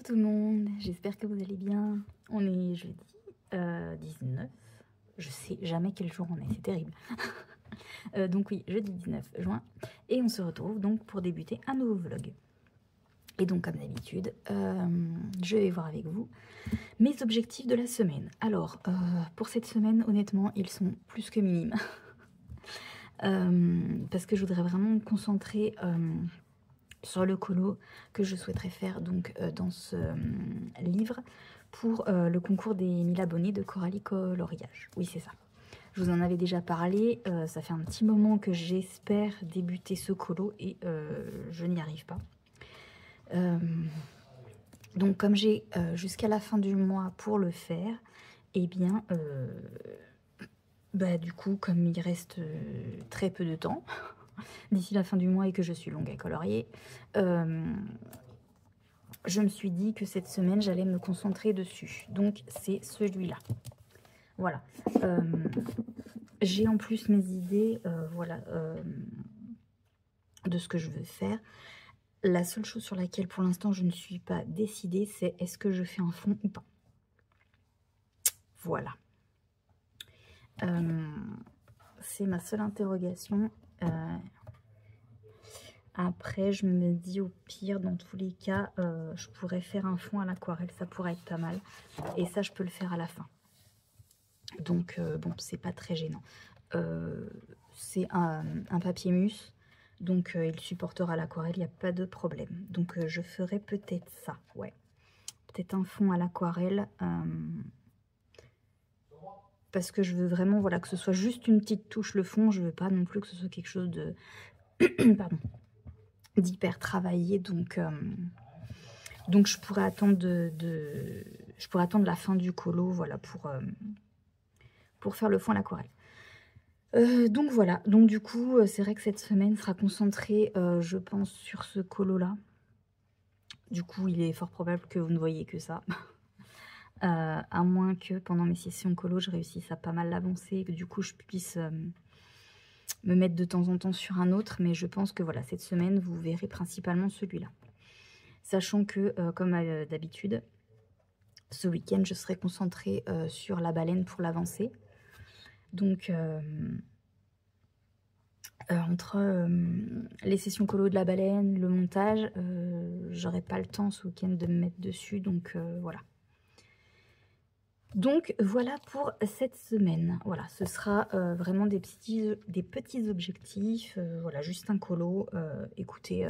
tout le monde, j'espère que vous allez bien. On est jeudi 19, je sais jamais quel jour on est, c'est terrible. Donc oui, jeudi 19 juin, et on se retrouve donc pour débuter un nouveau vlog. Et donc comme d'habitude, je vais voir avec vous mes objectifs de la semaine. Alors, pour cette semaine, honnêtement, ils sont plus que minimes. Parce que je voudrais vraiment me concentrer sur le colo que je souhaiterais faire donc dans ce livre pour le concours des 1000 abonnés de Coralie Coloriage. Oui, c'est ça. Je vous en avais déjà parlé, ça fait un petit moment que j'espère débuter ce colo et je n'y arrive pas. Donc comme j'ai jusqu'à la fin du mois pour le faire, et bien du coup comme il reste très peu de temps d'ici la fin du mois et que je suis longue à colorier, je me suis dit que cette semaine j'allais me concentrer dessus. Donc c'est celui-là. Voilà. J'ai en plus mes idées de ce que je veux faire. La seule chose sur laquelle pour l'instant je ne suis pas décidée, c'est est-ce que je fais un fond ou pas. Voilà. C'est ma seule interrogation. Après, je me dis au pire, dans tous les cas, je pourrais faire un fond à l'aquarelle, ça pourrait être pas mal. Et ça, je peux le faire à la fin. Donc, bon, c'est pas très gênant. C'est un papier mousse, donc il supportera l'aquarelle, il n'y a pas de problème. Donc, je ferai peut-être ça, ouais. Peut-être un fond à l'aquarelle. Parce que je veux vraiment, voilà, que ce soit juste une petite touche le fond. Je veux pas non plus que ce soit quelque chose de... Pardon. D'hyper travaillé, donc je pourrais attendre je pourrais attendre la fin du colo, voilà, pour faire le fond à l'aquarelle. Donc voilà, donc du coup c'est vrai que cette semaine sera concentrée je pense sur ce colo là. Du coup il est fort probable que vous ne voyez que ça. À moins que pendant mes sessions colo je réussisse à pas mal l'avancer et que du coup je puisse me mettre de temps en temps sur un autre, mais je pense que voilà, cette semaine vous verrez principalement celui-là. Sachant que, comme d'habitude, ce week-end, je serai concentrée sur la baleine pour l'avancer. Donc, entre les sessions colo de la baleine, le montage, j'aurai pas le temps ce week-end de me mettre dessus. Donc, voilà. Donc, voilà pour cette semaine. Voilà, ce sera vraiment des petits objectifs. Voilà, juste un colo. Écoutez,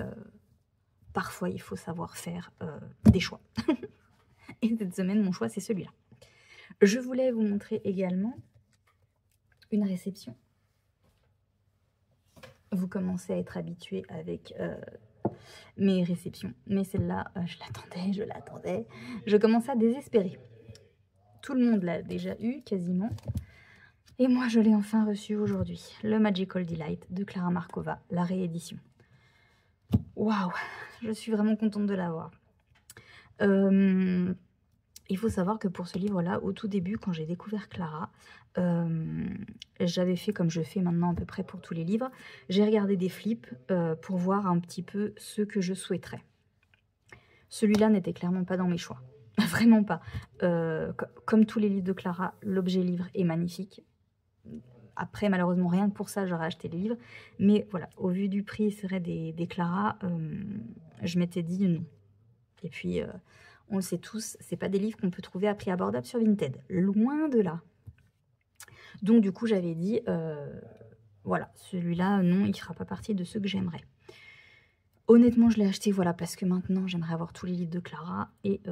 parfois, il faut savoir faire des choix. Et cette semaine, mon choix, c'est celui-là. Je voulais vous montrer également une réception. Vous commencez à être habitué avec mes réceptions. Mais celle-là, je l'attendais. Je commençais à désespérer. Tout le monde l'a déjà eu, quasiment. Et moi, je l'ai enfin reçu aujourd'hui. Le Magical Delight de Clara Markova, la réédition. Waouh, je suis vraiment contente de l'avoir. Il faut savoir que pour ce livre-là, au tout début, quand j'ai découvert Clara, j'avais fait comme je fais maintenant à peu près pour tous les livres. J'ai regardé des flips pour voir un petit peu ce que je souhaiterais. Celui-là n'était clairement pas dans mes choix. Vraiment pas. Comme tous les livres de Clara, l'objet livre est magnifique. Après, malheureusement, rien que pour ça, j'aurais acheté les livres. Mais voilà, au vu du prix, c'est vrai, des Clara, je m'étais dit non. Et puis... on le sait tous, c'est pas des livres qu'on peut trouver à prix abordable sur Vinted. Loin de là. Donc du coup, j'avais dit, voilà, celui-là, non, il ne fera pas partie de ceux que j'aimerais. Honnêtement, je l'ai acheté, voilà, parce que maintenant, j'aimerais avoir tous les livres de Clara. Et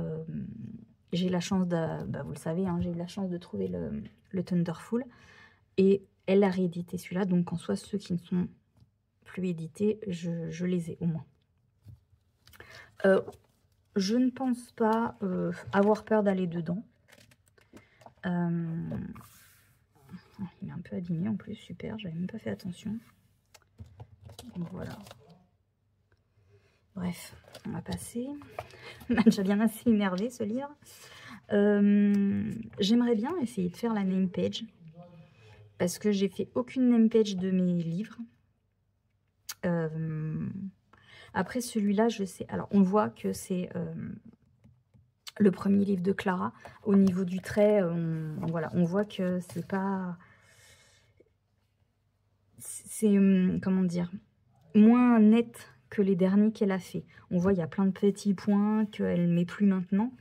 j'ai la chance de, vous le savez, hein, j'ai eu la chance de trouver le Thunderful. Et elle a réédité celui-là. Donc en soi, ceux qui ne sont plus édités, je les ai au moins. Je ne pense pas avoir peur d'aller dedans. Il est un peu abîmé en plus, super, j'avais même pas fait attention. Donc voilà. Bref, on va passer. Il m'a déjà bien assez énervé ce livre. J'aimerais bien essayer de faire la name page. Parce que j'ai fait aucune name page de mes livres. Après celui-là, je sais. Alors on voit que c'est le premier livre de Clara. Au niveau du trait, voilà, on voit que c'est pas... C'est, comment dire, moins net que les derniers qu'elle a fait. On voit, il y a plein de petits points qu'elle ne met plus maintenant.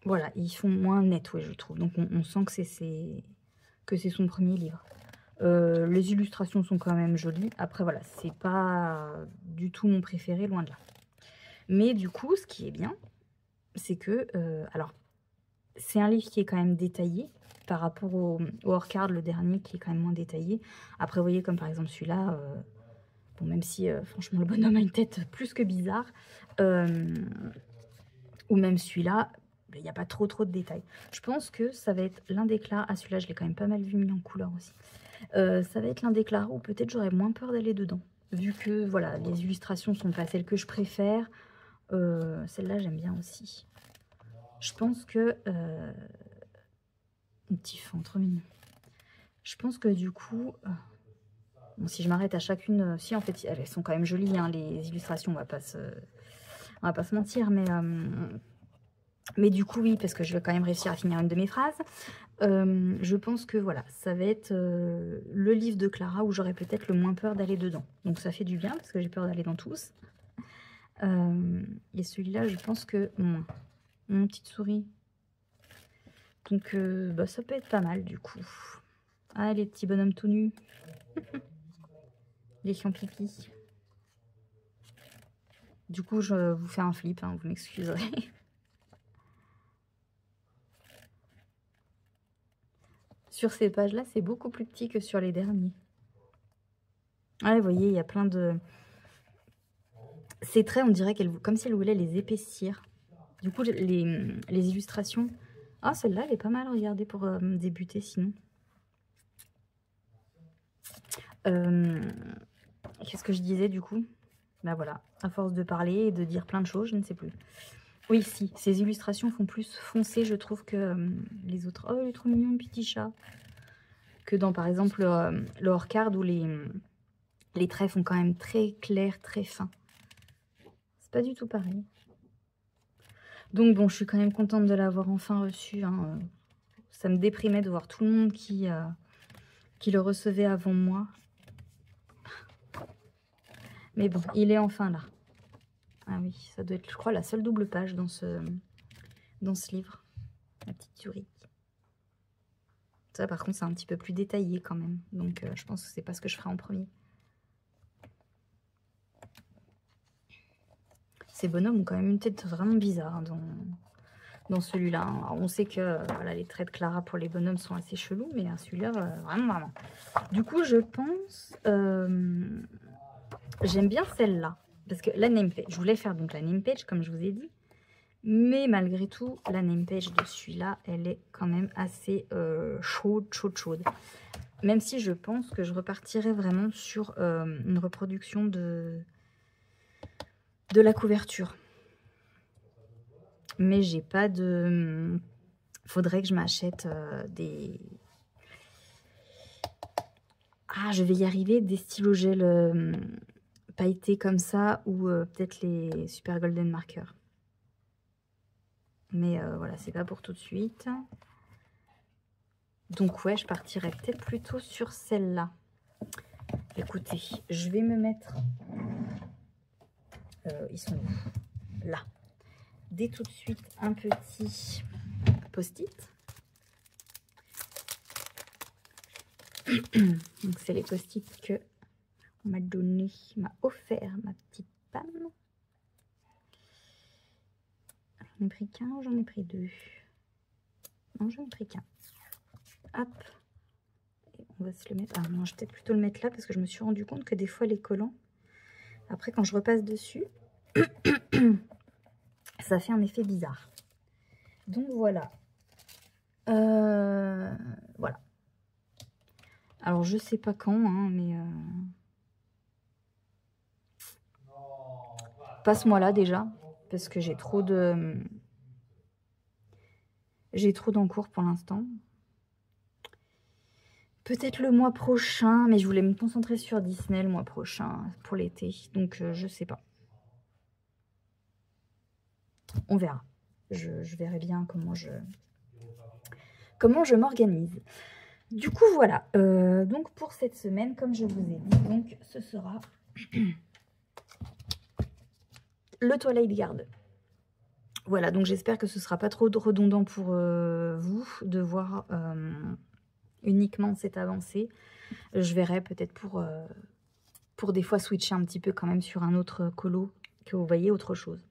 Voilà, ils font moins net, ouais, je trouve. Donc on sent que c'est son premier livre. Les illustrations sont quand même jolies. Après, voilà, c'est pas du tout mon préféré, loin de là. Mais du coup, ce qui est bien, c'est que... alors, c'est un livre qui est quand même détaillé par rapport au hors-card, le dernier, qui est quand même moins détaillé. Après, vous voyez, comme par exemple celui-là, bon, même si, franchement, le bonhomme a une tête plus que bizarre, ou même celui-là, il n'y a pas trop de détails. Je pense que ça va être l'un des Clara... Ah, celui-là, je l'ai quand même pas mal vu mis en couleur aussi. Ça va être l'un des Clara où peut-être j'aurais moins peur d'aller dedans. Vu que, voilà, les illustrations sont pas celles que je préfère. Celle-là, j'aime bien aussi. Je pense que... un petit fond trop mignon. Je pense que du coup... bon, si je m'arrête à chacune... si, en fait, elles sont quand même jolies, hein, les illustrations, on va pas se mentir, mais du coup, oui, parce que je vais quand même réussir à finir une de mes phrases. Je pense que voilà, ça va être le livre de Clara où j'aurais peut-être le moins peur d'aller dedans. Donc ça fait du bien parce que j'ai peur d'aller dans tous. Et celui-là, je pense que mon petite souris. Donc bah, ça peut être pas mal du coup. Ah, les petits bonhommes tout nus. Les chiens pipi. Du coup, je vous fais un flip, hein, vous m'excuserez. Sur ces pages-là, c'est beaucoup plus petit que sur les derniers. Ah, vous voyez, il y a plein de... Ces traits, on dirait comme si elle voulait les épaissir. Du coup, les illustrations... Ah, celle-là, elle est pas mal, regardez, pour débuter, sinon. Qu'est-ce que je disais, du coup? Bah voilà, à force de parler et de dire plein de choses, je ne sais plus. Oui, si, ces illustrations font plus foncé, je trouve, que les autres. Oh, il est trop mignon, le petit chat. Que dans, par exemple, le hors-card, où les traits font quand même très clairs, très fins. C'est pas du tout pareil. Donc bon, je suis quand même contente de l'avoir enfin reçu. Hein. Ça me déprimait de voir tout le monde qui le recevait avant moi. Mais bon, il est enfin là. Ah oui, ça doit être, je crois, la seule double page dans ce livre. La petite souris. Ça, par contre, c'est un petit peu plus détaillé quand même. Donc, je pense que c'est pas ce que je ferai en premier. Ces bonhommes ont quand même une tête vraiment bizarre hein, dans celui-là. On sait que voilà, les traits de Clara pour les bonhommes sont assez chelous, mais celui-là, vraiment. Du coup, je pense... j'aime bien celle-là. Parce que la name page, je voulais faire donc la name page, comme je vous ai dit. Mais malgré tout, la name page de celui-là, elle est quand même assez chaude. Même si je pense que je repartirai vraiment sur une reproduction de la couverture. Mais j'ai pas de... Faudrait que je m'achète des... Ah, je vais y arriver, des stylos gel pailletés comme ça, ou peut-être les Super Golden Marker. Mais voilà, c'est pas pour tout de suite. Donc ouais, je partirais peut-être plutôt sur celle-là. Écoutez, je vais me mettre... ils sont où? Là. Dès tout de suite, un petit post-it. Donc c'est les post-it que on m'a donné, m'a offert ma petite Pam. J'en ai pris qu'un ou j'en ai pris deux? Non, j'en ai pris qu'un. Hop. Et on va se le mettre. Ah non, je vais peut-être plutôt le mettre là parce que je me suis rendu compte que des fois les collants, après quand je repasse dessus, ça fait un effet bizarre. Donc voilà. Voilà. Alors je sais pas quand, hein, mais passe-moi là déjà, parce que j'ai trop d'encours pour l'instant. Peut-être le mois prochain, mais je voulais me concentrer sur Disney le mois prochain pour l'été, donc je sais pas. On verra. Je verrai bien comment je m'organise. Du coup, voilà. Donc, pour cette semaine, comme je vous ai dit, donc, ce sera le Twilight Garden. Voilà, donc j'espère que ce ne sera pas trop redondant pour vous de voir uniquement cette avancée. Je verrai peut-être pour des fois switcher un petit peu quand même sur un autre colo, que vous voyez autre chose.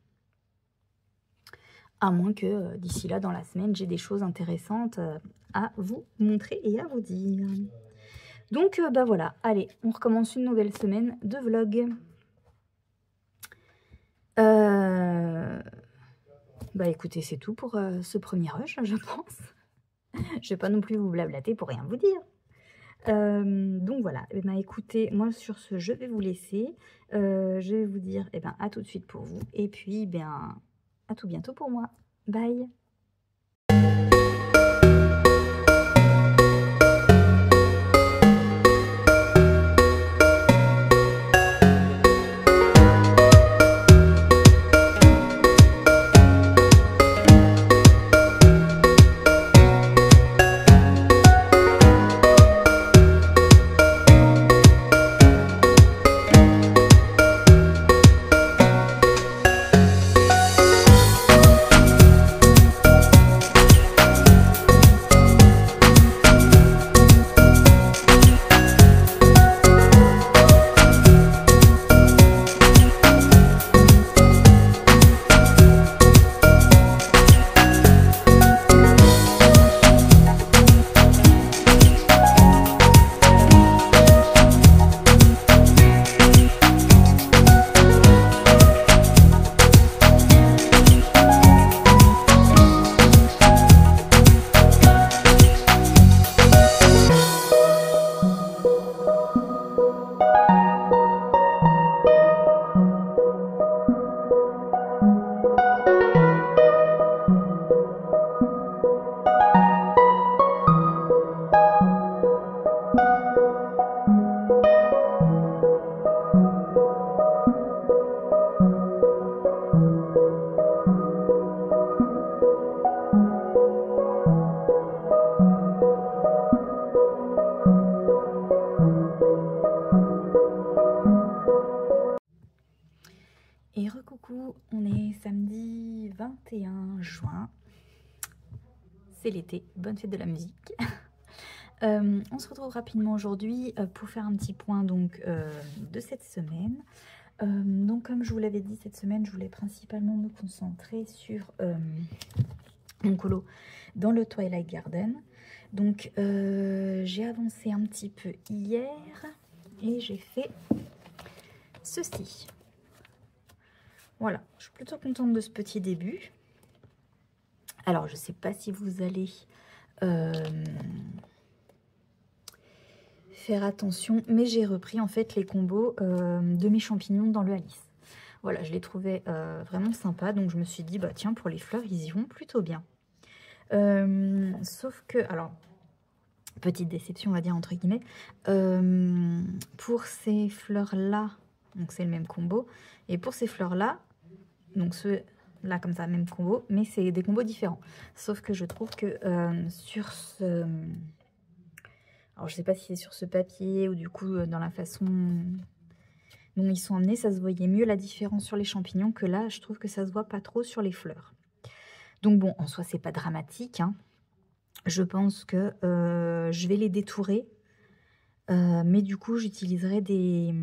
À moins que d'ici là, dans la semaine, j'ai des choses intéressantes à vous montrer et à vous dire. Donc, bah voilà, allez, on recommence une nouvelle semaine de vlog. Bah écoutez, c'est tout pour ce premier rush, je pense. Je vais pas non plus vous blablater pour rien vous dire. Donc voilà, eh ben, écoutez, moi sur ce, je vais vous laisser. Je vais vous dire eh ben, à tout de suite pour vous. Et puis, bien, à tout bientôt pour moi. Bye! Et recoucou, on est samedi 21 juin. C'est l'été, bonne fête de la musique. On se retrouve rapidement aujourd'hui pour faire un petit point donc, de cette semaine. Donc comme je vous l'avais dit, cette semaine, je voulais principalement me concentrer sur mon colo dans le Twilight Garden. Donc j'ai avancé un petit peu hier et j'ai fait ceci. Voilà, je suis plutôt contente de ce petit début. Alors, je ne sais pas si vous allez faire attention, mais j'ai repris en fait les combos de mes champignons dans le Alice. Voilà, je les trouvais vraiment sympas, donc je me suis dit, bah tiens, pour les fleurs, ils y vont plutôt bien. Sauf que, alors, petite déception, on va dire, entre guillemets, pour ces fleurs-là, donc c'est le même combo, et pour ces fleurs-là, donc ceux-là comme ça, même combo, mais c'est des combos différents. Sauf que je trouve que sur ce... Alors je sais pas si c'est sur ce papier ou du coup dans la façon dont ils sont emmenés, ça se voyait mieux la différence sur les champignons que là, je trouve que ça se voit pas trop sur les fleurs. Donc bon, en soi, c'est pas dramatique, hein. Je pense que je vais les détourer, mais du coup, j'utiliserai des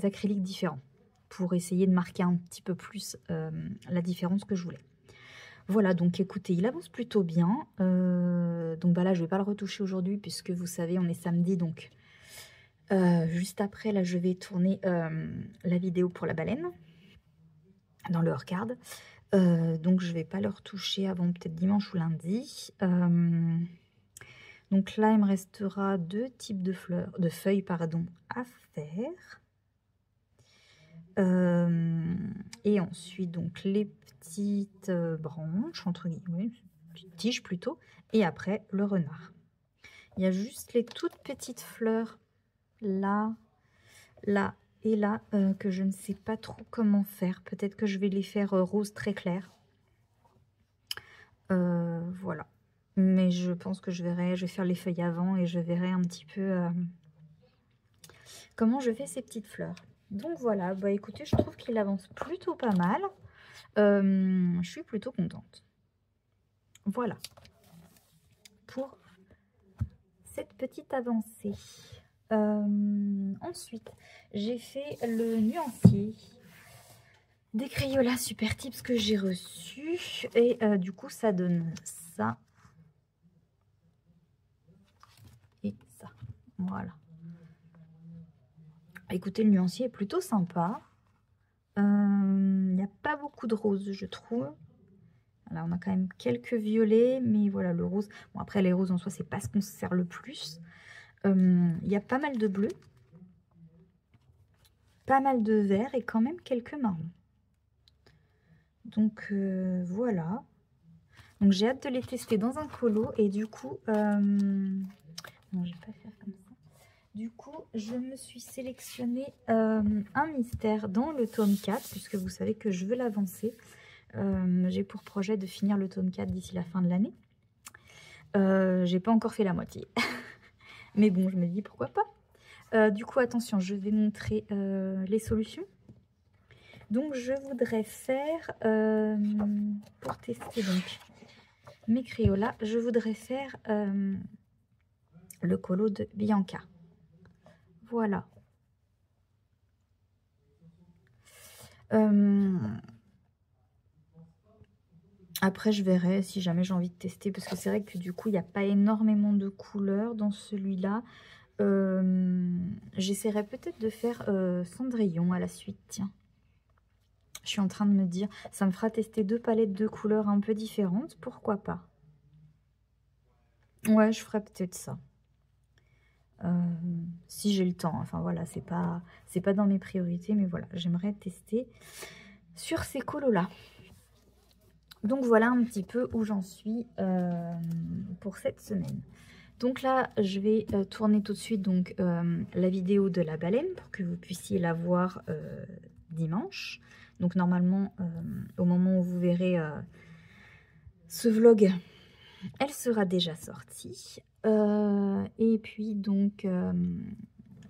acryliques différents pour essayer de marquer un petit peu plus la différence que je voulais. Voilà, donc écoutez, il avance plutôt bien. Donc bah là, je ne vais pas le retoucher aujourd'hui puisque vous savez, on est samedi. Donc juste après, là, je vais tourner la vidéo pour la baleine dans le hors-card. Donc je ne vais pas le retoucher avant peut-être dimanche ou lundi. Donc là, il me restera deux types de feuilles pardon, à faire. Et ensuite donc les petites branches entre guillemets, petites tiges plutôt, et après le renard. Il y a juste les toutes petites fleurs là, là et là que je ne sais pas trop comment faire. Peut-être que je vais les faire rose très clair. Voilà. Mais je pense que je vais faire les feuilles avant et je verrai un petit peu comment je fais ces petites fleurs. Donc voilà, bah écoutez, je trouve qu'il avance plutôt pas mal. Je suis plutôt contente. Voilà. Pour cette petite avancée. Ensuite, j'ai fait le nuancier des Crayolas Super Tips que j'ai reçu. Et du coup, ça donne ça. Et ça. Voilà. Écoutez, le nuancier est plutôt sympa. Il n'y a pas beaucoup de rose, je trouve. Là, on a quand même quelques violets, mais voilà, le rose. Bon, après, les roses en soi, c'est pas ce qu'on se sert le plus. Il y a pas mal de bleu, pas mal de vert et quand même quelques marrons. Donc, voilà. Donc, j'ai hâte de les tester dans un colo. Et du coup, non, je vais pas faire comme ça. Du coup, je me suis sélectionné un mystère dans le tome 4, puisque vous savez que je veux l'avancer. J'ai pour projet de finir le tome 4 d'ici la fin de l'année. J'ai pas encore fait la moitié. Mais bon, je me dis pourquoi pas. Du coup, attention, je vais montrer les solutions. Donc, je voudrais faire, pour tester donc mes Crayolas, je voudrais faire le colo de Bianca. Voilà. Après, je verrai si jamais j'ai envie de tester, parce que c'est vrai que du coup, il n'y a pas énormément de couleurs dans celui-là. J'essaierai peut-être de faire Cendrillon à la suite, tiens. Je suis en train de me dire, ça me fera tester 2 palettes de couleurs un peu différentes, pourquoi pas? Ouais, je ferai peut-être ça. Si j'ai le temps, enfin voilà, c'est pas dans mes priorités, mais voilà, j'aimerais tester sur ces colos-là. Donc voilà un petit peu où j'en suis pour cette semaine. Donc là, je vais tourner tout de suite donc, la vidéo de la baleine pour que vous puissiez la voir dimanche. Donc normalement, au moment où vous verrez ce vlog, elle sera déjà sortie. Et puis donc,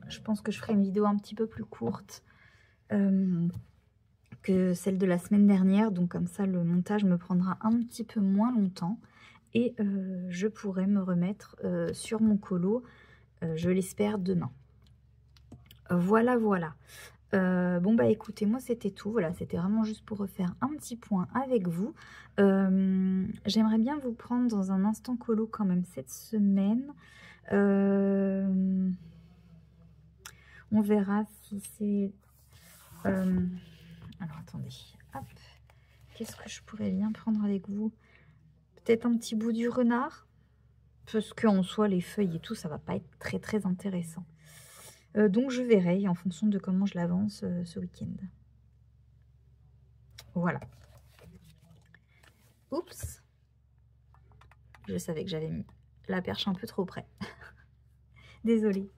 je pense que je ferai une vidéo un petit peu plus courte que celle de la semaine dernière. Donc comme ça, le montage me prendra un petit peu moins longtemps. Et je pourrai me remettre sur mon colo, je l'espère, demain. Voilà, voilà. Bon, bah écoutez, moi c'était tout. Voilà, c'était vraiment juste pour refaire un petit point avec vous. J'aimerais bien vous prendre dans un instant colo quand même cette semaine. On verra si c'est... alors attendez, hop. Qu'est-ce que je pourrais bien prendre avec vous? Peut-être un petit bout du renard, parce qu'en soi, les feuilles et tout, ça va pas être très très intéressant. Donc je verrai en fonction de comment je l'avance ce week-end. Voilà. Oups. Je savais que j'avais mis la perche un peu trop près. Désolée.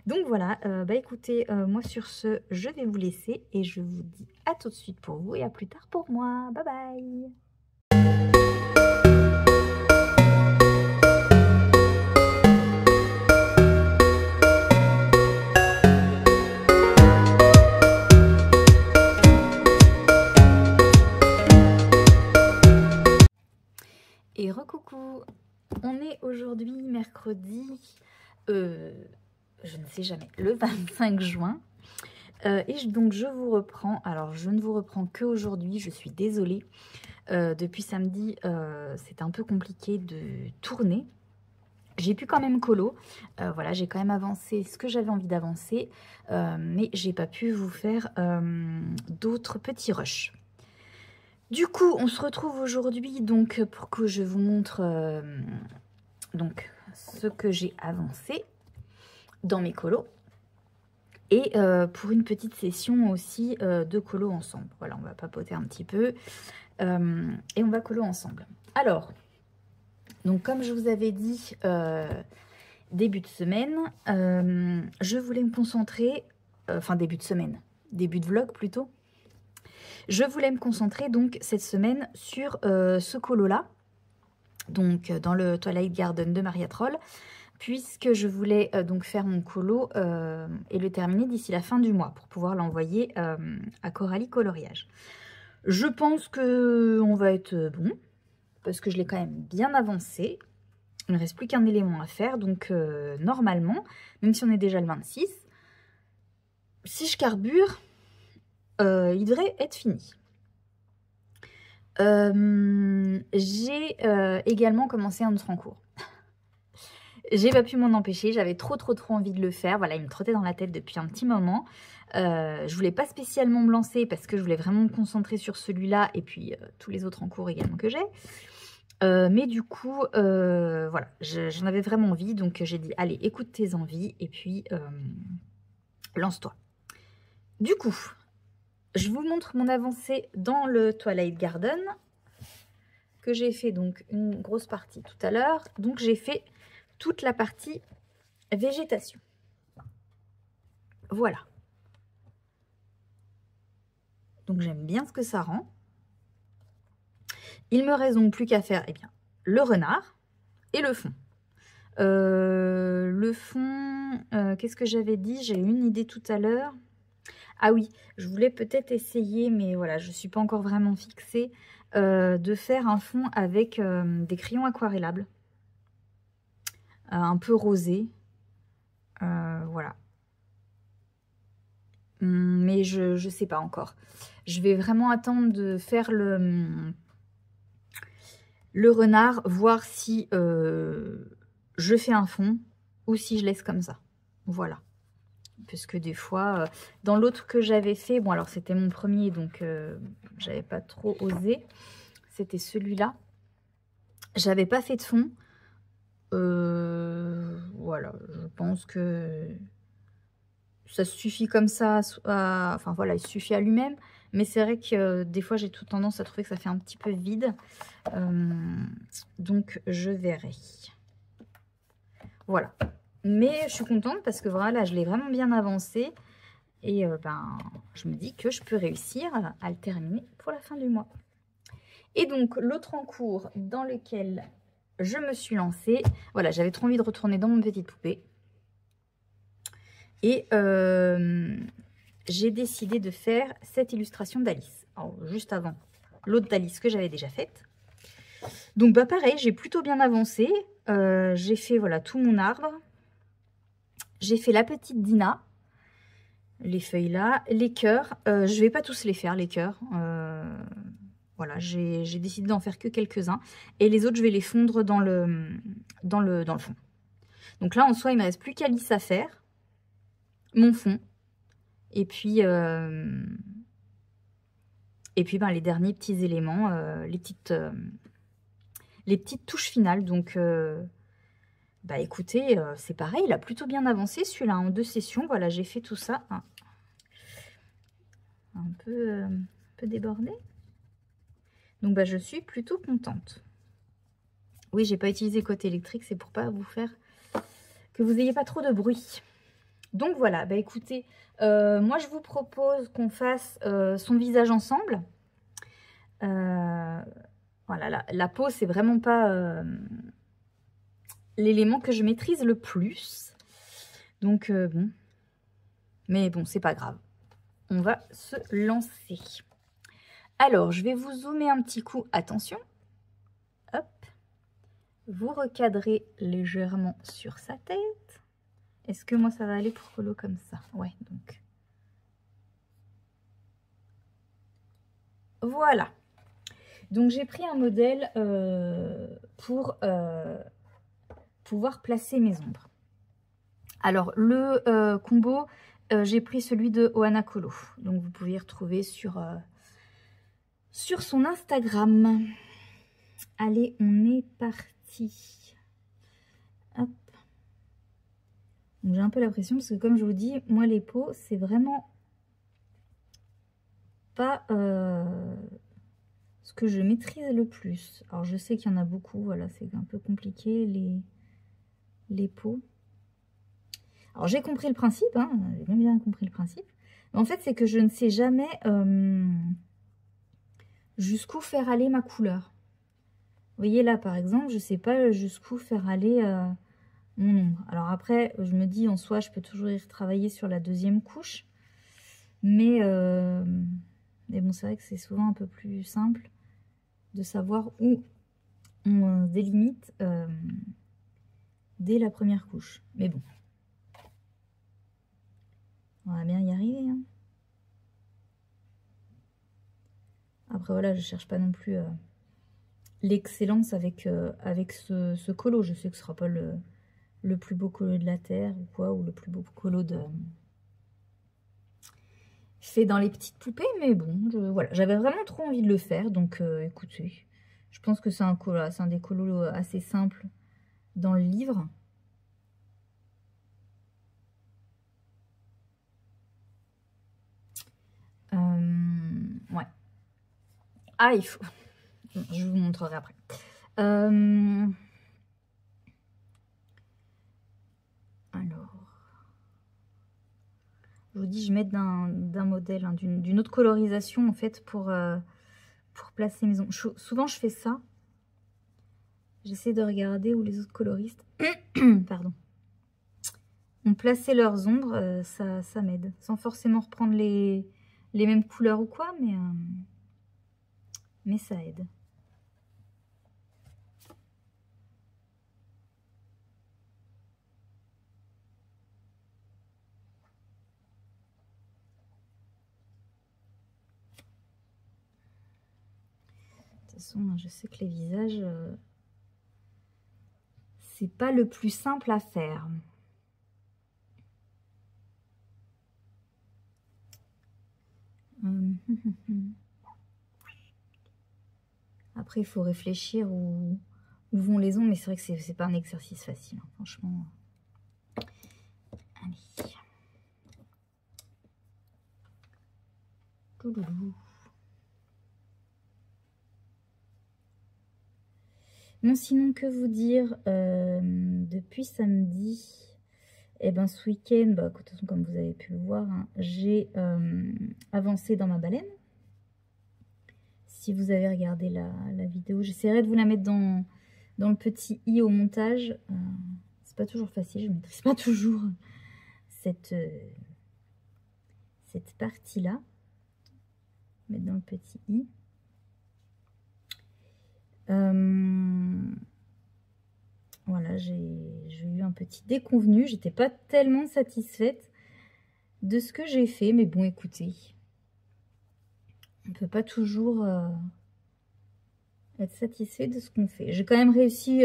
Donc voilà, bah écoutez, moi sur ce, je vais vous laisser et je vous dis à tout de suite pour vous et à plus tard pour moi. Bye bye. Et recoucou, on est aujourd'hui mercredi, je ne sais jamais, le 25 juin. Donc je vous reprends, alors je ne vous reprends que aujourd'hui, je suis désolée. Depuis samedi, c'était un peu compliqué de tourner. J'ai pu quand même colo, voilà, j'ai quand même avancé ce que j'avais envie d'avancer, mais j'ai pas pu vous faire d'autres petits rushs. Du coup, on se retrouve aujourd'hui donc pour que je vous montre donc ce que j'ai avancé dans mes colos et pour une petite session aussi de colo ensemble. Voilà, on va papoter un petit peu et on va colo ensemble. Alors, donc comme je vous avais dit début de semaine, je voulais me concentrer, enfin début de semaine, début de vlog plutôt. Je voulais me concentrer donc cette semaine sur ce colo-là. donc dans le Twilight Garden de Maria Troll, puisque je voulais donc faire mon colo et le terminer d'ici la fin du mois pour pouvoir l'envoyer à Coralie Coloriage. Je pense qu'on va être bon, parce que je l'ai quand même bien avancé. Il ne reste plus qu'un élément à faire, donc normalement, même si on est déjà le 26, si je carbure, il devrait être fini. J'ai également commencé un autre en cours. J'ai pas pu m'en empêcher, j'avais trop envie de le faire. Voilà, il me trottait dans la tête depuis un petit moment. Je voulais pas spécialement me lancer parce que je voulais vraiment me concentrer sur celui-là et puis tous les autres en cours également que j'ai. Mais du coup, voilà, j'en avais vraiment envie, donc j'ai dit, allez, écoute tes envies et puis lance-toi. Du coup, je vous montre mon avancée dans le Twilight Garden, que j'ai fait donc une grosse partie tout à l'heure. Donc j'ai fait toute la partie végétation. Voilà. Donc j'aime bien ce que ça rend. Il me reste donc plus qu'à faire le renard et le fond. Le fond, qu'est-ce que j'avais dit? J'ai eu une idée tout à l'heure. Ah oui, je voulais peut-être essayer, mais voilà, je ne suis pas encore vraiment fixée, de faire un fond avec des crayons aquarellables. Un peu rosé. Voilà. Mais je ne sais pas encore. Je vais vraiment attendre de faire le renard, voir si je fais un fond ou si je laisse comme ça. Voilà. Parce que des fois, dans l'autre que j'avais fait, bon alors c'était mon premier, donc j'avais pas trop osé. C'était celui-là. J'avais pas fait de fond. Voilà, je pense que ça suffit comme ça. Enfin voilà, il suffit à lui-même. Mais c'est vrai que des fois, j'ai toute tendance à trouver que ça fait un petit peu vide. Donc, je verrai. Voilà. Mais je suis contente parce que voilà, je l'ai vraiment bien avancé. Et je me dis que je peux réussir à le terminer pour la fin du mois. Et donc, l'autre en cours dans lequel je me suis lancée, voilà, j'avais trop envie de retourner dans mon petite poupée. Et j'ai décidé de faire cette illustration d'Alice. Juste avant l'autre d'Alice que j'avais déjà faite. Donc, pareil, j'ai plutôt bien avancé. J'ai fait, voilà, tout mon arbre. J'ai fait la petite Dina. Les feuilles là, les cœurs, je vais pas tous les faire les cœurs, voilà, j'ai décidé d'en faire que quelques-uns et les autres je vais les fondre dans le fond. Donc là en soi il me reste plus qu'Alice à faire, mon fond et puis les derniers petits éléments, les petites touches finales. Donc écoutez, c'est pareil, il a plutôt bien avancé celui-là en 2 sessions. Voilà, j'ai fait tout ça. Un peu débordé. Donc je suis plutôt contente. Oui, j'ai pas utilisé côté électrique, c'est pour pas vous faire que vous ayez pas trop de bruit. Donc voilà, écoutez, moi je vous propose qu'on fasse son visage ensemble. Voilà, la peau c'est vraiment pas l'élément que je maîtrise le plus. Donc bon, mais bon, c'est pas grave. On va se lancer. Alors, je vais vous zoomer un petit coup. Attention. Hop. Vous recadrez légèrement sur sa tête. Est-ce que moi, ça va aller pour colo comme ça? Ouais, donc. Voilà. Donc, j'ai pris un modèle pour pouvoir placer mes ombres. Alors, le combo, j'ai pris celui de Ohana Colo. Donc, vous pouvez retrouver sur son Instagram. Allez, on est parti. Hop. J'ai un peu la pression parce que comme je vous dis, moi les peaux, c'est vraiment pas ce que je maîtrise le plus. Alors je sais qu'il y en a beaucoup, voilà, c'est un peu compliqué les peaux. Alors j'ai compris le principe, hein, j'ai bien compris le principe. Mais en fait, c'est que je ne sais jamais jusqu'où faire aller ma couleur. voyez là, par exemple, je ne sais pas jusqu'où faire aller mon ombre. Alors après, je me dis, en soi, je peux toujours y retravailler sur la deuxième couche. Mais bon, c'est vrai que c'est souvent un peu plus simple de savoir où on délimite dès la première couche. Mais bon, on va bien y arriver. Hein. Après, voilà, je cherche pas non plus l'excellence avec, avec ce colo. Je sais que ce sera pas le plus beau colo de la Terre ou quoi, ou le plus beau colo fait dans les petites poupées. Mais bon, voilà, j'avais vraiment trop envie de le faire. Donc, écoutez, je pense que c'est un des colos assez simples dans le livre. Ouais. Ah, il faut... Je vous montrerai après. Alors... Je vous dis, je vais mettre d'un modèle, hein, d'une autre colorisation, en fait, pour placer mes ombres. Souvent, je fais ça. J'essaie de regarder où les autres coloristes... Pardon. Ont placé leurs ombres, ça m'aide. Sans forcément reprendre les mêmes couleurs ou quoi, mais ça aide. De toute façon, je sais que les visages, c'est pas le plus simple à faire. Après, il faut réfléchir où vont les ombres, mais c'est vrai que c'est pas un exercice facile, hein, franchement. Allez. Non, sinon, que vous dire, depuis samedi, et ben ce week-end, bah, de toute façon, comme vous avez pu le voir, hein, j'ai avancé dans ma baleine. Si vous avez regardé la vidéo, j'essaierai de vous la mettre dans le petit i au montage. C'est pas toujours facile, je ne maîtrise pas toujours cette partie-là. Mettre dans le petit i. Voilà, j'ai eu un petit déconvenu. J'étais pas tellement satisfaite de ce que j'ai fait. Mais bon, écoutez, on ne peut pas toujours être satisfait de ce qu'on fait. J'ai quand même réussi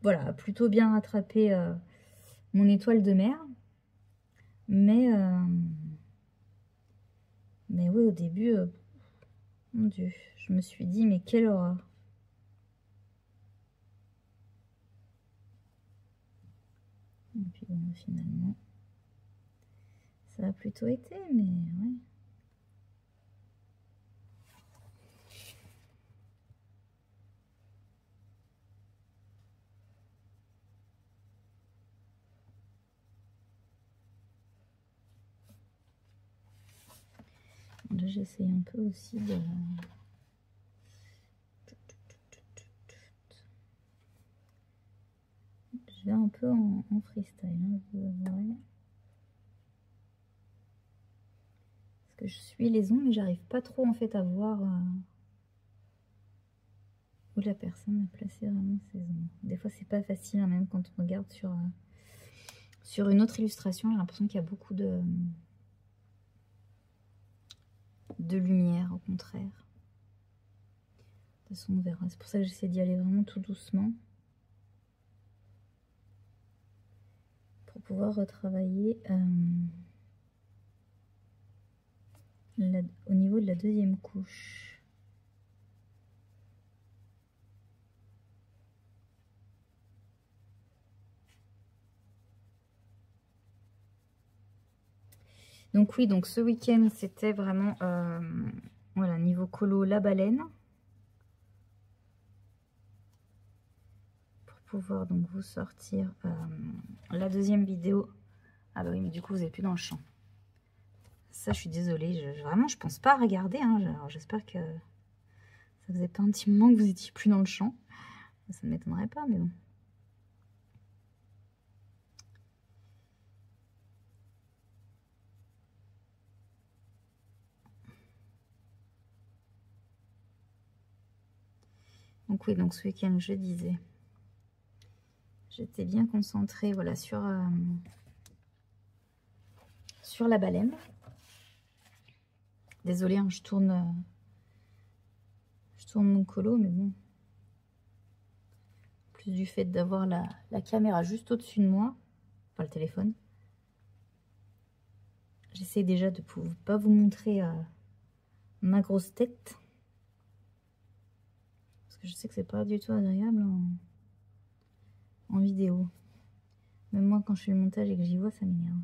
voilà, à plutôt bien rattraper mon étoile de mer. Mais oui, au début, mon Dieu, je me suis dit, mais quelle horreur. Et puis bon, finalement, ça a plutôt été, mais ouais. Là, j'essaye un peu aussi de... Je vais un peu en freestyle, hein, vous verrez. Parce que je suis les ongles, mais j'arrive pas trop en fait à voir où la personne a placé vraiment ses ongles. Des fois, c'est pas facile, hein, même quand on regarde sur une autre illustration, j'ai l'impression qu'il y a beaucoup de lumière, au contraire. De toute façon, on verra. C'est pour ça que j'essaie d'y aller vraiment tout doucement. Pour pouvoir retravailler au niveau de la deuxième couche. Donc oui, donc ce week-end, c'était vraiment, voilà, niveau colo, la baleine. Pour pouvoir donc vous sortir la deuxième vidéo. Ah bah oui, mais du coup, vous n'êtes plus dans le champ. Ça, je suis désolée. Vraiment, je pense pas regarder. Hein. Alors, j'espère que ça faisait pas un petit moment que vous étiez plus dans le champ. Ça ne m'étonnerait pas, mais bon. Donc oui, donc ce week-end, je disais, j'étais bien concentrée, voilà, sur la baleine. Désolée, hein, je tourne mon colo, mais bon. Plus du fait d'avoir la caméra juste au-dessus de moi, enfin le téléphone. J'essaie déjà de ne pas vous montrer ma grosse tête. Parce que je sais que c'est pas du tout agréable en vidéo. Même moi, quand je fais le montage et que j'y vois, ça m'énerve.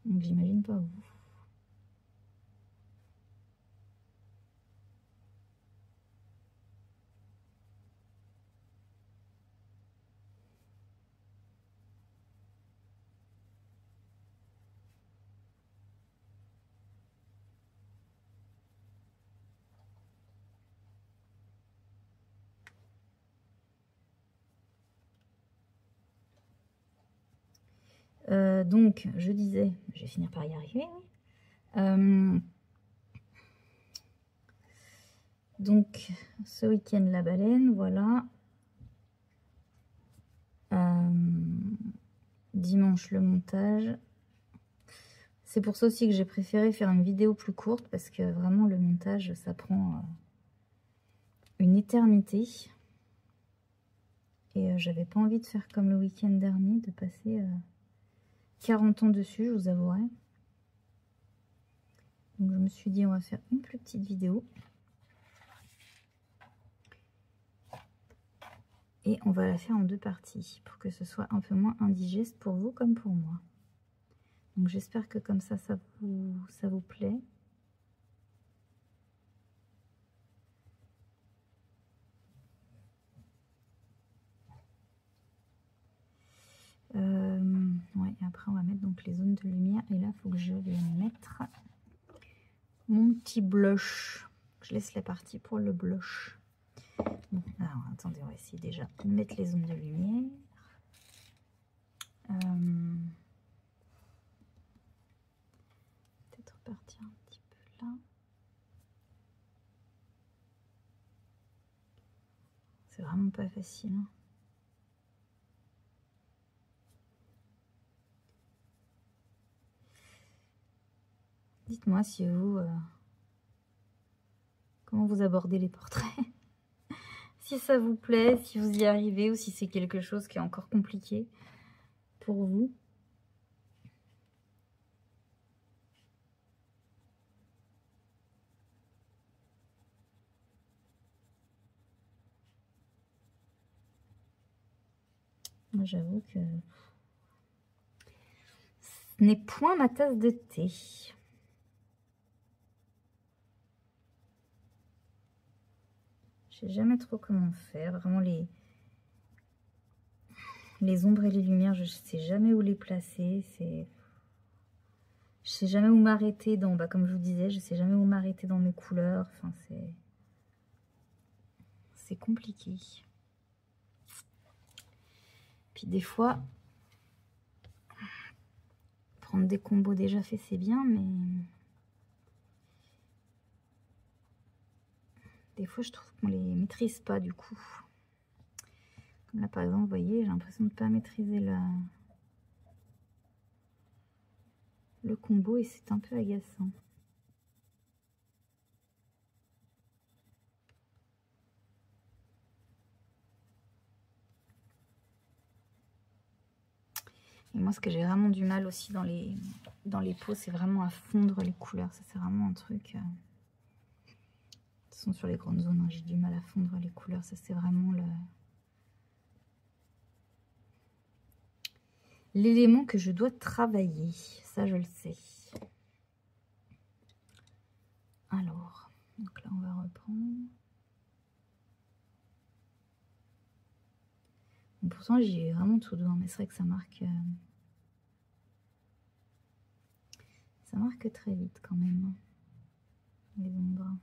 Donc j'imagine pas vous. Donc, je disais, je vais finir par y arriver. Donc, ce week-end, la baleine, voilà. Dimanche, le montage. C'est pour ça aussi que j'ai préféré faire une vidéo plus courte, parce que vraiment, le montage, ça prend une éternité. Et j'avais pas envie de faire comme le week-end dernier, de passer 40 ans dessus, je vous avouerai. Donc je me suis dit, on va faire une plus petite vidéo. Et on va la faire en 2 parties, pour que ce soit un peu moins indigeste pour vous comme pour moi. Donc j'espère que comme ça vous plaît. Ouais, et après on va mettre donc les zones de lumière. Et là, il faut que je vais mettre mon petit blush. Je laisse la partie pour le blush. Bon, alors attendez, on va essayer déjà de mettre les zones de lumière. Peut-être repartir un petit peu là. C'est vraiment pas facile. Hein. Dites-moi si vous... comment vous abordez les portraits. Si ça vous plaît, si vous y arrivez ou si c'est quelque chose qui est encore compliqué pour vous. Moi, j'avoue que ce n'est point ma tasse de thé. Je sais jamais trop comment faire. Vraiment, les ombres et les lumières, je sais jamais où les placer. Je sais jamais où m'arrêter dans... Bah, comme je vous disais, je sais jamais où m'arrêter dans mes couleurs. Enfin, c'est compliqué. Puis des fois, prendre des combos déjà faits, c'est bien, mais... Des fois, je trouve qu'on les maîtrise pas, du coup. Comme là, par exemple, vous voyez, j'ai l'impression de ne pas maîtriser le combo et c'est un peu agaçant. Et moi, ce que j'ai vraiment du mal aussi dans les peaux, c'est vraiment à fondre les couleurs. Ça, c'est vraiment un truc... De toute façon, sur les grandes zones, hein, j'ai du mal à fondre les couleurs. Ça, c'est vraiment l'élément que je dois travailler. Ça, je le sais. Alors, donc là, on va reprendre. Bon, pourtant, j'y vais vraiment tout doux, mais c'est vrai que ça marque très vite quand même, hein, les ombres.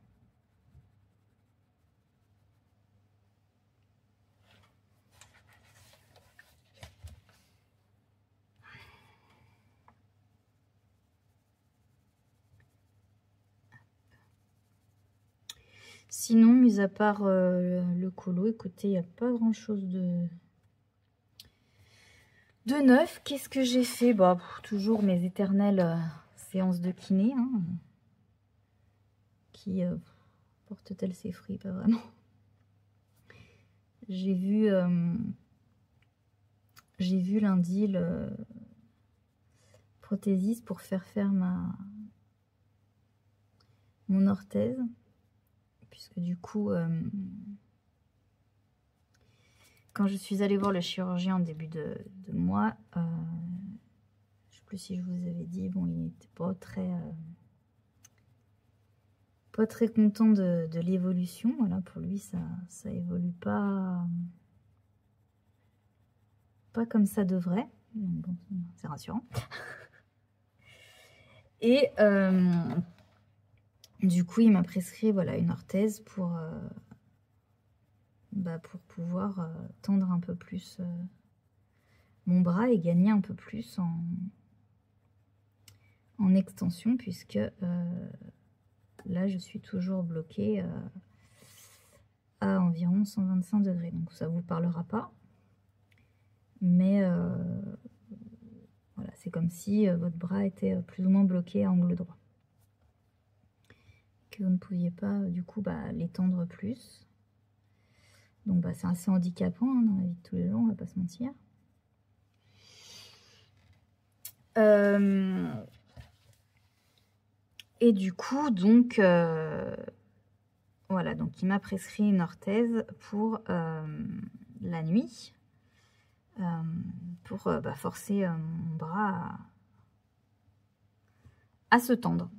Sinon, mis à part le colo, écoutez, il n'y a pas grand-chose de neuf. Qu'est-ce que j'ai fait? Bah, toujours mes éternelles séances de kiné. Hein, qui portent-elles ses fruits? Pas vraiment. J'ai vu lundi le prothésiste pour faire mon orthèse. Puisque du coup, quand je suis allée voir le chirurgien en début de mois, je ne sais plus si je vous avais dit, bon, il n'était pas très content de l'évolution. Voilà, pour lui, ça évolue pas comme ça devrait. Donc, bon, c'est rassurant. Et du coup, il m'a prescrit voilà, une orthèse pour pouvoir tendre un peu plus mon bras et gagner un peu plus en extension, puisque là, je suis toujours bloquée à environ 125 degrés. Donc, ça ne vous parlera pas. Mais voilà, c'est comme si votre bras était plus ou moins bloqué à angle droit. Que vous ne pouviez pas, du coup, l'étendre plus. Donc, c'est assez handicapant hein, dans la vie de tous les jours, on ne va pas se mentir. Et du coup, donc, voilà, donc il m'a prescrit une orthèse pour la nuit, pour forcer mon bras à se tendre.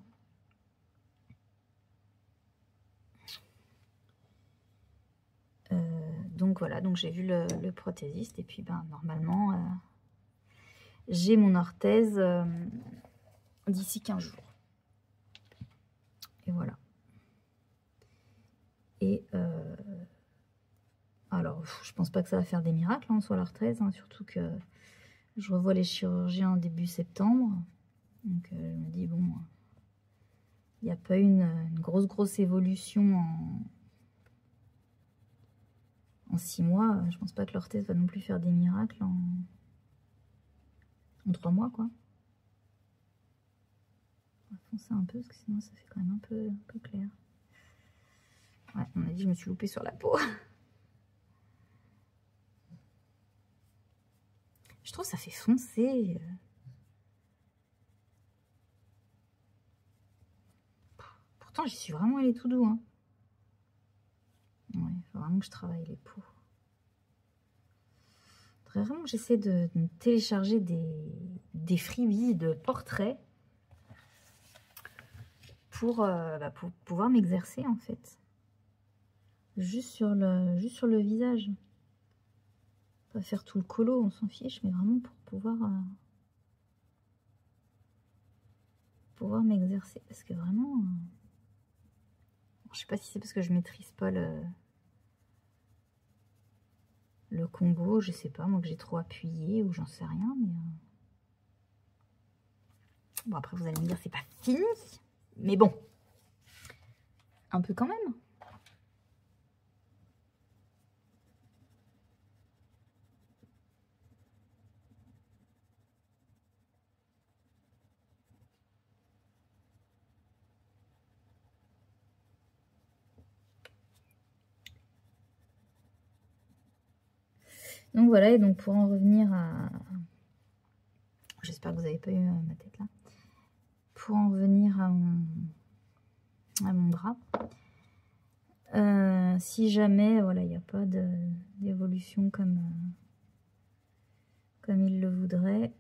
Donc voilà, donc j'ai vu le prothésiste et puis normalement j'ai mon orthèse d'ici 15 jours. Et voilà. Et alors, je pense pas que ça va faire des miracles en soi l'orthèse, hein, surtout que je revois les chirurgiens début septembre. Donc je me dis, bon, il n'y a pas eu une grosse évolution en 6 mois. Je pense pas que l'orthèse va non plus faire des miracles en 3 mois, quoi. On va foncer un peu, parce que sinon ça fait quand même un peu clair. Ouais, on a dit, je me suis loupée sur la peau. Je trouve que ça fait foncer. Pourtant, j'y suis vraiment allée tout doux. Hein. Ouais, il faut vraiment que je travaille les peaux. Faudrait vraiment que j'essaie de télécharger des freebies de portraits pour pouvoir m'exercer en fait. Juste sur le visage. Pas faire tout le colo, on s'en fiche, mais vraiment pour pouvoir m'exercer. Parce que vraiment... je sais pas si c'est parce que je maîtrise pas le combo, je sais pas, moi que j'ai trop appuyé ou j'en sais rien, mais... Bon, après vous allez me dire c'est pas fini, mais bon, un peu quand même. Donc voilà, et donc pour en revenir à... J'espère que vous n'avez pas eu ma tête là. Pour en revenir à mon bras, si jamais voilà, il n'y a pas d'évolution comme il le voudrait,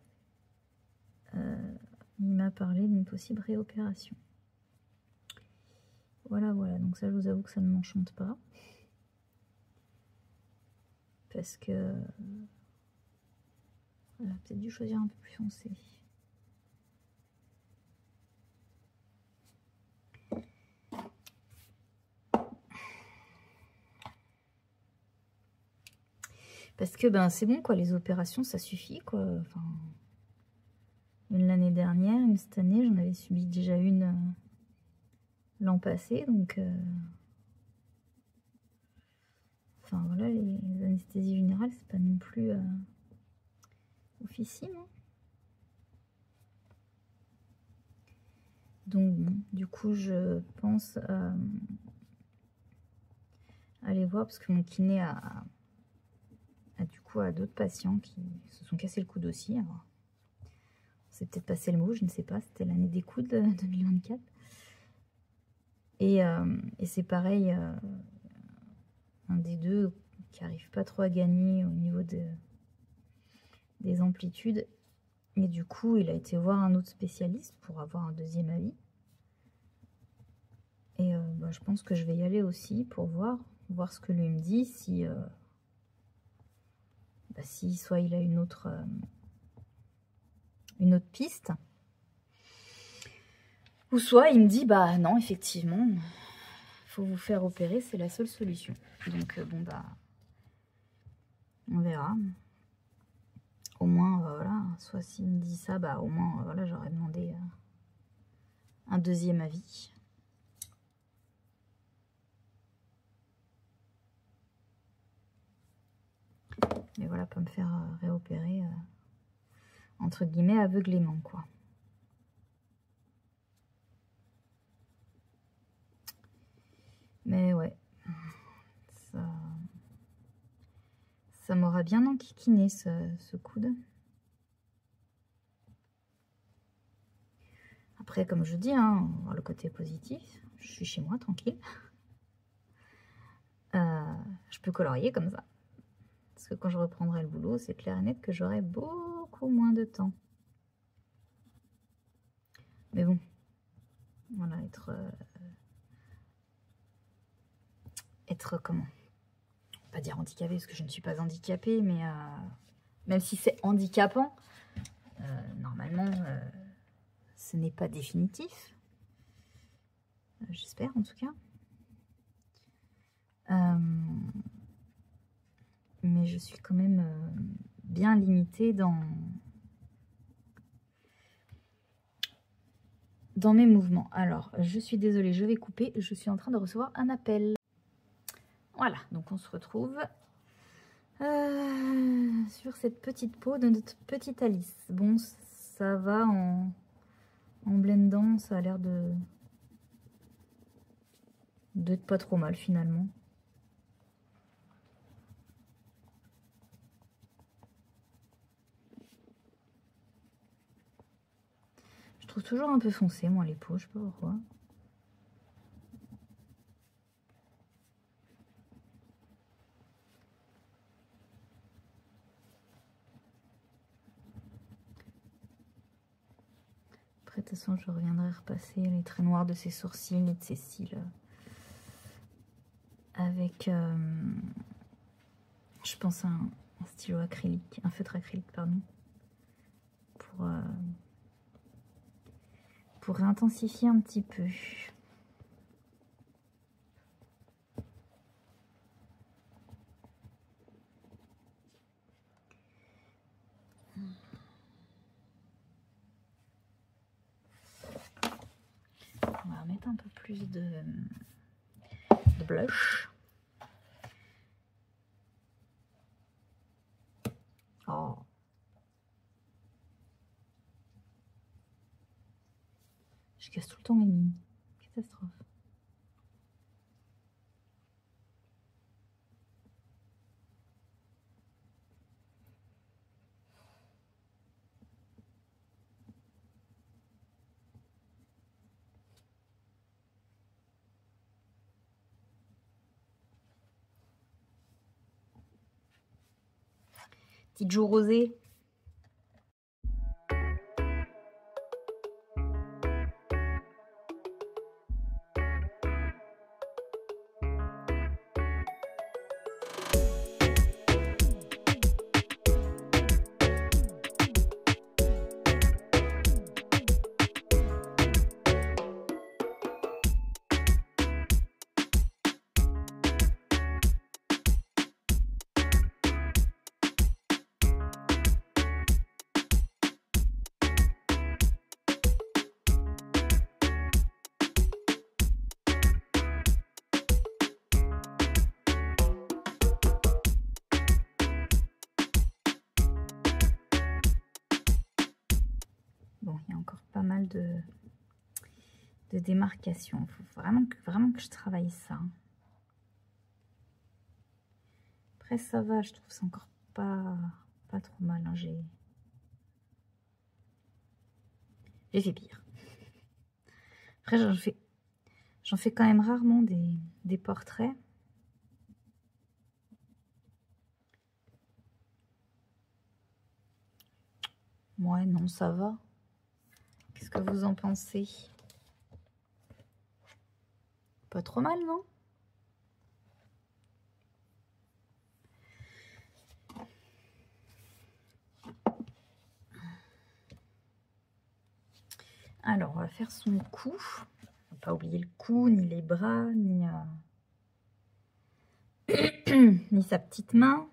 il m'a parlé d'une possible réopération. Voilà, donc ça je vous avoue que ça ne m'enchante pas. Parce que voilà, peut-être dû choisir un peu plus foncé. Parce que c'est bon quoi, les opérations ça suffit quoi. Enfin, une l'année dernière, une cette année, j'en avais subi déjà une l'an passé, donc Enfin voilà, les anesthésies générales, c'est pas non plus oufissime. Hein. Donc bon, du coup, je pense aller voir parce que mon kiné a du coup à d'autres patients qui se sont cassés le coude aussi. Alors, c'est peut-être passé le mot, je ne sais pas. C'était l'année des coudes 2024. Et c'est pareil, un des deux qui n'arrive pas trop à gagner au niveau des amplitudes. Et du coup, il a été voir un autre spécialiste pour avoir un deuxième avis. Et bah, je pense que je vais y aller aussi pour voir ce que lui me dit, si, si soit il a une autre piste, ou soit il me dit bah non, effectivement, il faut vous faire opérer, c'est la seule solution. Donc bon bah on verra. Au moins voilà, soit s'il me dit ça, bah au moins voilà, j'aurais demandé un deuxième avis. Mais voilà, pas me faire réopérer entre guillemets aveuglément quoi. Mais ouais, ça m'aura bien enquiquiné ce coude. Après, comme je dis, hein, on va voir le côté positif. Je suis chez moi, tranquille. Je peux colorier comme ça. Parce que quand je reprendrai le boulot, c'est clair et net que j'aurai beaucoup moins de temps. Mais bon, voilà, être comment? Pas dire handicapé, parce que je ne suis pas handicapée, mais même si c'est handicapant, normalement, ce n'est pas définitif. J'espère, en tout cas. Mais je suis quand même bien limitée dans mes mouvements. Alors, je suis désolée, je vais couper. Je suis en train de recevoir un appel. Voilà, donc on se retrouve sur cette petite peau de notre petite Alice. Bon, ça va en blendant, ça a l'air d'être pas trop mal finalement. Je trouve toujours un peu foncé, moi, les peaux, je sais pas pourquoi. Après, de toute façon, je reviendrai repasser les traits noirs de ses sourcils et de ses cils avec, je pense, un stylo acrylique, un feutre acrylique, pardon, pour réintensifier un petit peu. On va mettre un peu plus de blush. Oh. Je casse tout le temps mes mines. Catastrophe. Petite joue rosée. il y a encore pas mal de démarcation. Il faut vraiment que je travaille ça. Après, ça va, je trouve c'est encore pas trop mal. Hein. J'ai fait pire. Après, j'en fais quand même rarement des portraits. Ouais, non, ça va. Qu'est-ce que vous en pensez? Pas trop mal, non? Alors, on va faire son cou. On va pas oublier le cou, ni les bras, ni, ni sa petite main.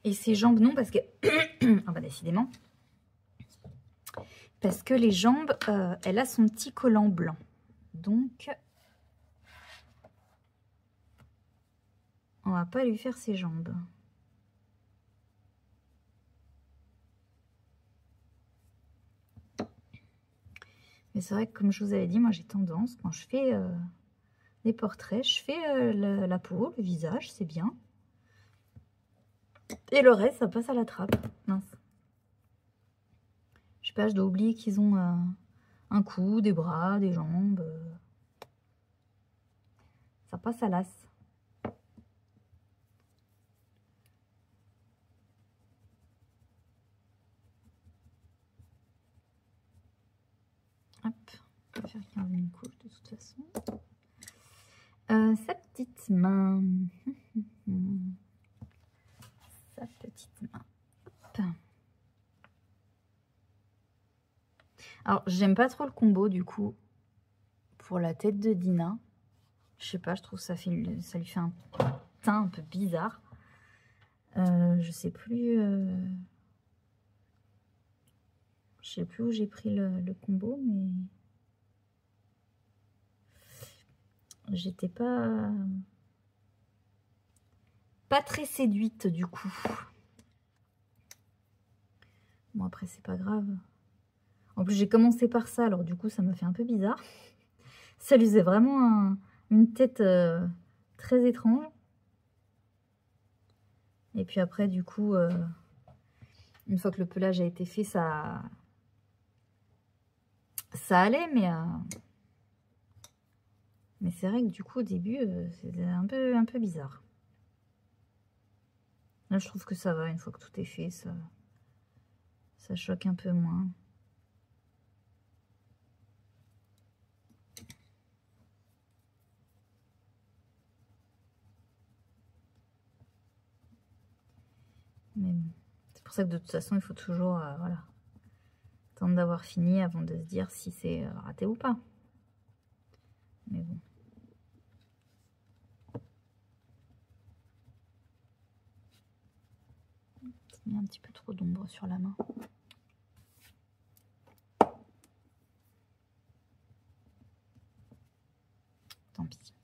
Et ses jambes, non, parce que... ah bah décidément. Parce que les jambes, elle a son petit collant blanc. Donc, on va pas lui faire ses jambes. Mais c'est vrai que comme je vous avais dit, moi j'ai tendance, quand je fais des portraits, je fais la peau, le visage, c'est bien. Et le reste, ça passe à la trappe. Mince. Je sais pas, je dois oublier qu'ils ont un cou, des bras, des jambes. Ça passe à l'as. Hop, on va faire 15 couches de toute façon. Sa petite main. Sa petite main. Hop. Alors, j'aime pas trop le combo du coup pour la tête de Dina. Je sais pas, je trouve ça lui fait un teint un peu bizarre. Je sais plus. Je sais plus où j'ai pris le combo, mais j'étais pas très séduite du coup. Bon après c'est pas grave. En plus j'ai commencé par ça, alors du coup ça m'a fait un peu bizarre. Ça lui faisait vraiment une tête très étrange. Et puis après du coup, une fois que le pelage a été fait, ça allait, mais c'est vrai que du coup au début c'était un peu bizarre. Là je trouve que ça va, une fois que tout est fait, ça choque un peu moins. Mais bon, c'est pour ça que de toute façon il faut toujours voilà, attendre d'avoir fini avant de se dire si c'est raté ou pas. Mais bon. Il y a un petit peu trop d'ombre sur la main. Tant pis.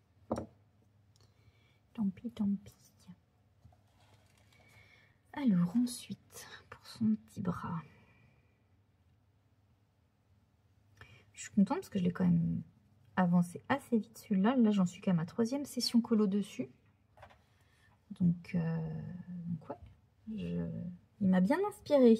Tant pis, tant pis. Alors ensuite, pour son petit bras. Je suis contente parce que je l'ai quand même avancé assez vite celui-là. Là, j'en suis qu'à ma 3e session colo dessus. Donc ouais, il m'a bien inspiré.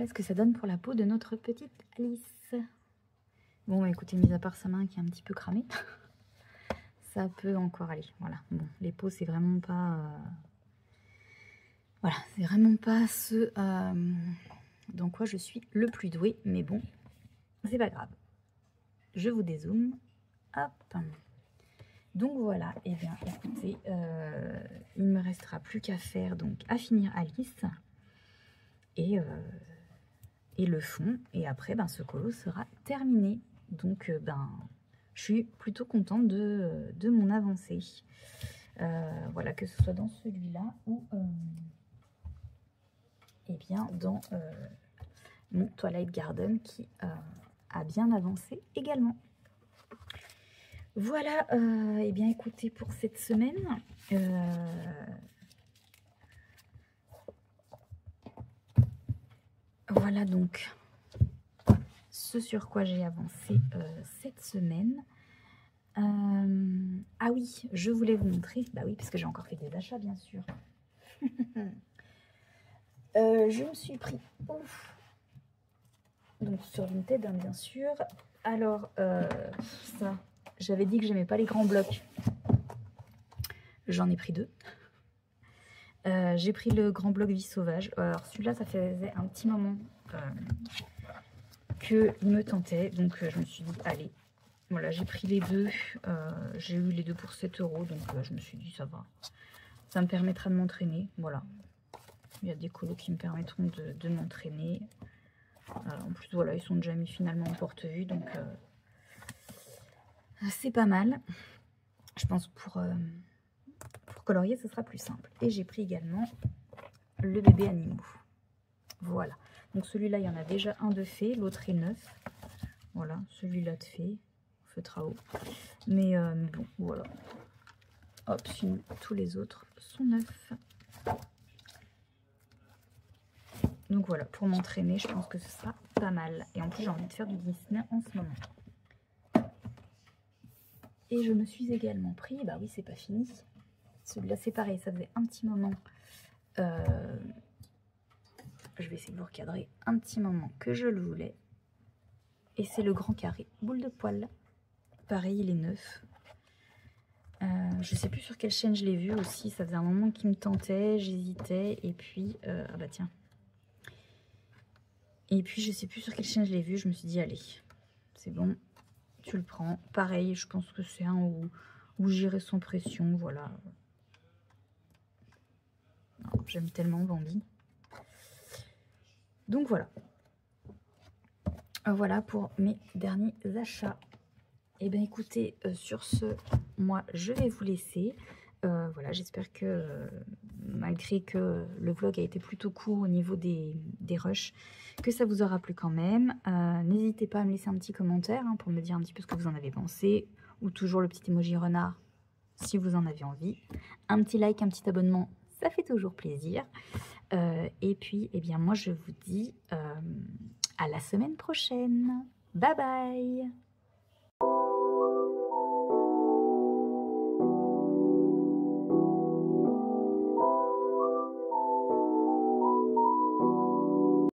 voilà ce que ça donne pour la peau de notre petite Alice. Bon, bah, écoutez, mis à part sa main qui est un petit peu cramée, ça peut encore aller. Voilà, bon, les peaux, c'est vraiment pas... Voilà, c'est vraiment pas ce dans quoi je suis le plus douée, mais bon, c'est pas grave. Je vous dézoome. Hop. Donc voilà, et bien écoutez, il ne me restera plus qu'à faire, donc à finir Alice et le fond. Et après, ben, ce colo sera terminé. Donc, ben, je suis plutôt contente de mon avancée. Voilà, que ce soit dans celui-là ou... et bien dans mon Twilight Garden qui a bien avancé également. Voilà, et bien écoutez, pour cette semaine, voilà donc ce sur quoi j'ai avancé cette semaine. Ah oui, je voulais vous montrer, bah oui, parce que j'ai encore fait des achats bien sûr. Je me suis pris, ouf, donc sur Vinted, hein, bien sûr. Alors, ça, j'avais dit que j'aimais pas les grands blocs. J'en ai pris 2. J'ai pris le grand bloc Vie Sauvage. Alors, celui-là, ça faisait un petit moment qu'il me tentait. Donc, je me suis dit, allez, voilà, j'ai pris les 2. J'ai eu les 2 pour 7 €. Donc, je me suis dit, ça va. Ça me permettra de m'entraîner. Voilà. Il y a des colos qui me permettront de m'entraîner. En plus, voilà, ils sont déjà mis finalement en porte-vue. Donc, c'est pas mal. Je pense pour colorier, ce sera plus simple. Et j'ai pris également le bébé Animaux. Voilà. Donc, celui-là, il y en a déjà un de fait. L'autre est neuf. Voilà, celui-là de fait. Feutre à eau. Mais bon, voilà. Hop, sinon, tous les autres sont neufs. Donc voilà, pour m'entraîner, je pense que ce sera pas mal. Et en plus, j'ai envie de faire du Disney en ce moment. Et je me suis également pris, bah oui, c'est pas fini. Celui-là, c'est pareil, ça faisait un petit moment. Je vais essayer de vous recadrer un petit moment que je le voulais. Et c'est le grand carré boule de poil. Pareil, il est neuf. Je sais plus sur quelle chaîne je l'ai vu aussi. Ça faisait un moment qui me tentait, j'hésitais. Et puis, ah bah tiens. Et puis, je sais plus sur quelle chaîne je l'ai vu. Je me suis dit, allez, c'est bon, tu le prends. Pareil, je pense que c'est un où j'irai sans pression. Voilà. J'aime tellement Bambi. Donc voilà. Voilà pour mes derniers achats. Et bien écoutez, sur ce, moi je vais vous laisser. Voilà, j'espère que malgré que le vlog a été plutôt court au niveau des rushs, que ça vous aura plu quand même. N'hésitez pas à me laisser un petit commentaire pour me dire un petit peu ce que vous en avez pensé. Ou toujours le petit emoji renard si vous en avez envie. Un petit like, un petit abonnement, ça fait toujours plaisir. Et puis, eh bien, moi je vous dis à la semaine prochaine. Bye bye!